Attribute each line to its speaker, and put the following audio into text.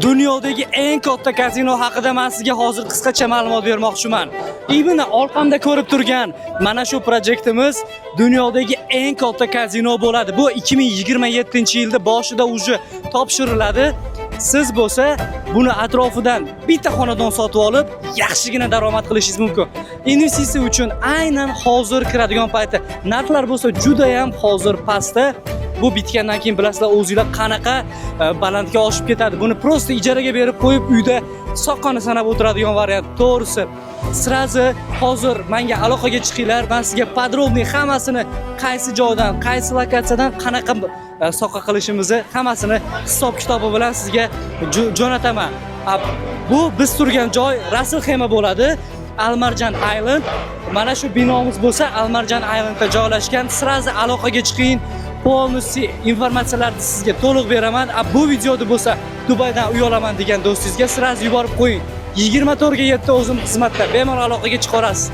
Speaker 1: Dunyodagi eng katta kazino haqida men sizga hozir qisqacha ma'lumot bermoqchiman. Ibna orqamda ko'rib turgan mana shu proyektimiz dunyodagi eng katta kazino bo'ladi. Bu 2027-yilda boshida uje topshiriladi. Siz bo'lsa buni atrofidan bitta xonadon sotib olib, yaxshigina daromad qilishingiz mumkin. Investitsiya uchun aynan hozir kiradigan payti narxlar bo'lsa juda ham hozir pastda. Bu bitgandan keyin bilasizlar o'zingizlar qanaqa balandga oshib ketadi. Buni prosta ijaraga berib qo'yib uyda soqqani sanab o'tiradigan variant. To'g'risi, sirazi hozir menga aloqaga chiqinglar, men sizga podrobniy hammasini qaysi joydan, qaysi lokatsiyadan qanaqa soqqa qilishimizni hammasini hisob-kitobi bilan sizga jo'nataman. Bu biz turgan joy Rasilxema bo'ladi. Almarjan Island. Mana shu binomiz bo'lsa Almarjan Islandda joylashgan. Sirazi aloqaga chiqing. Polniy informatsiyalarni sizga to'liq beraman. Bu videoda bo'lsa Dubaydan uy olaman degan do'stingizga sirazi yuborib qo'ying. 24 ga 7 o'zim xizmatda bemalol aloqaga chiqarasiz.